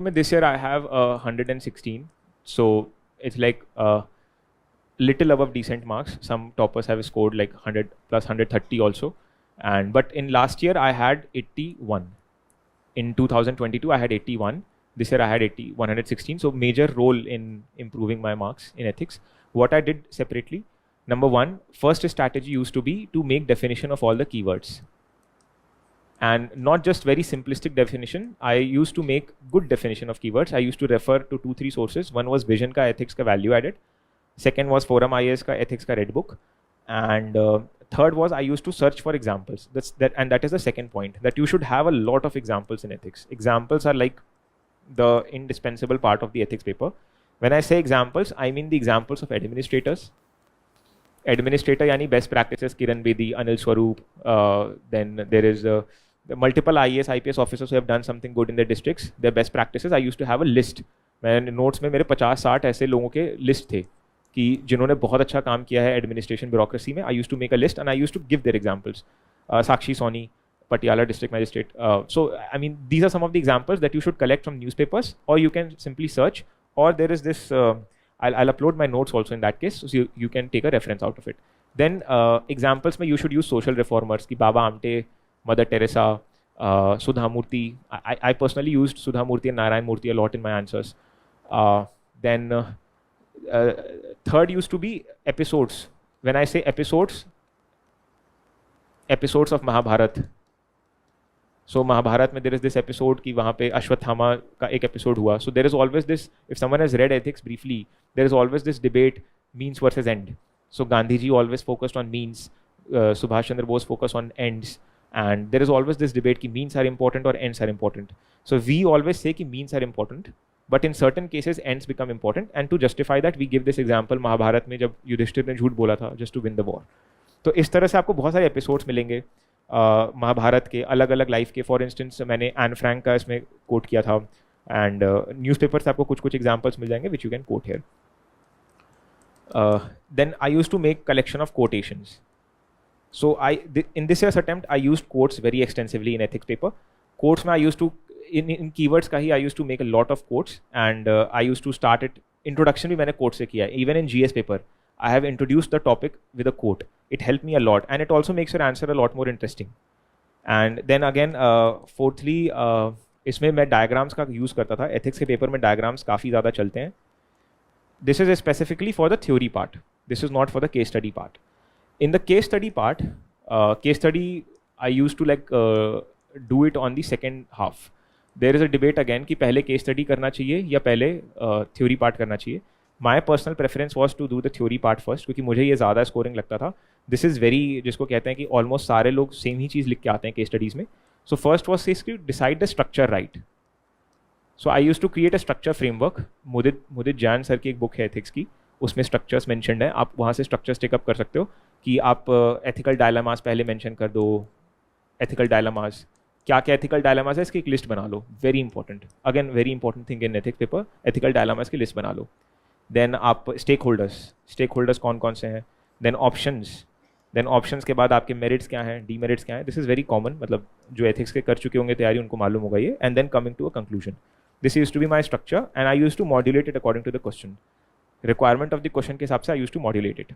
This year I have 116, so it's like little above decent marks. Some toppers have scored like 100 plus 130 also, and but in last year I had 81. In 2022 I had 81. This year I had 116. So major role in improving my marks in ethics. What I did separately, number one, first strategy used to be to make definition of all the keywords. And not just very simplistic definition. I used to make good definition of keywords. I used to refer to 2-3 sources. One was Vision ka ethics ka value added. Second was Forum IAS ka ethics ka red book. And third was I used to search for examples. And that is the second point, that you should have a lot of examples in ethics. Examples are like the indispensable part of the ethics paper. When I say examples, I mean the examples of administrators. Administrator yani best practices, Kiran Bedi, Anil Swaroop. Then there is the multiple IAS, IPS officers who have done something good in their districts. Their best practices, I used to have a list. मैंने notes में मेरे 50-60 ऐसे लोगों के list थे कि जिन्होंने बहुत अच्छा काम किया है एडमिनिस्ट्रेशन ब्यूरोक्रेसी में. I used to make a list and I used to give their examples. Sakshi Soni, Patiala district magistrate. So I mean these are some of the examples that you should collect from newspapers, or you can simply search, or there is this I'll upload my notes also in that case, so you can take a reference out of it. Then examples mein you should use social reformers ki Baba Amte, Mother Teresa, Sudha Murthy. I personally used Sudha Murthy and Narayan Murthy a lot in my answers. Then third used to be episodes. When I say episodes of Mahabharat. So Mahabharat mein there is this episode ki wahan pe Ashwathama ka ek episode hua. So there is always this, if someone has read ethics briefly, there is always this debate, means versus end. So Gandhiji always focused on means, Subhash Chandra Bose focused on ends, and there is always this debate ki means are important or ends are important. So we always say ki means are important, but in certain cases ends become important, and to justify that we give this example Mahabharat mein jab Yudhishthir ne jhoot bola tha just to win the war. तो इस तरह से आपको बहुत सारे episodes मिलेंगे महाभारत के अलग अलग लाइफ के. फॉर इंस्टेंस मैंने एन फ्रैंक का इसमें कोट किया था, एंड न्यूज़पेपर से आपको कुछ कुछ एग्जांपल्स मिल जाएंगे which you can coat here. Then I used to make collection of quotations. So in this year's attempt I used quotes very extensively in ethics paper. Quotes में I used to in keywords का ही I used to make a lot of quotes, and I used to start it. Introduction भी मैंने quote से किया है. Even in GS paper I have introduced the topic with a quote. It helped me a lot, and it also makes your answer a lot more interesting. And then again fourthly इसमें मैं diagrams का use करता था. Ethics के paper में diagrams काफ़ी ज़्यादा चलते हैं. This is specifically for the theory part. This is not for the case study part. In the case study part, case study I used to like do it on the second half. There is a debate again कि पहले case study करना चाहिए या पहले theory part करना चाहिए. My personal preference was to do the theory part first, क्योंकि मुझे ये ज़्यादा scoring लगता था. This is very जिसको कहते हैं कि almost सारे लोग same ही चीज़ लिख के आते हैं case studies में. So first was to decide the structure right. So I used to create a structure framework. Mudit Jain sir की एक बुक है एथिक्स की, उसमें स्ट्रक्चर्स मेंशन्ड है. आप वहाँ से स्ट्रक्चर्स टेकअप कर सकते हो कि आप एथिकल डायलेमास पहले मेंशन कर दो. एथिकल डायलेमास क्या क्या एथिकल डायलेमास है इसकी एक लिस्ट बना लो. Very important, again very important thing in ethics paper. Ethical dilemmas की लिस्ट बना लो. देन आप स्टेक होल्डर्स कौन कौन से हैं. देन ऑप्शंस के बाद आपके मेरिट्स क्या हैं, डीमेरिट्स क्या हैं. दिस इज़ वेरी कॉमन, मतलब जो एथिक्स के कर चुके होंगे तैयारी उनको मालूम होगा ये. And then coming to a conclusion. This used to be my structure, and I used to modulate it according to the question. Requirement of the question के हिसाब से I used to modulate it.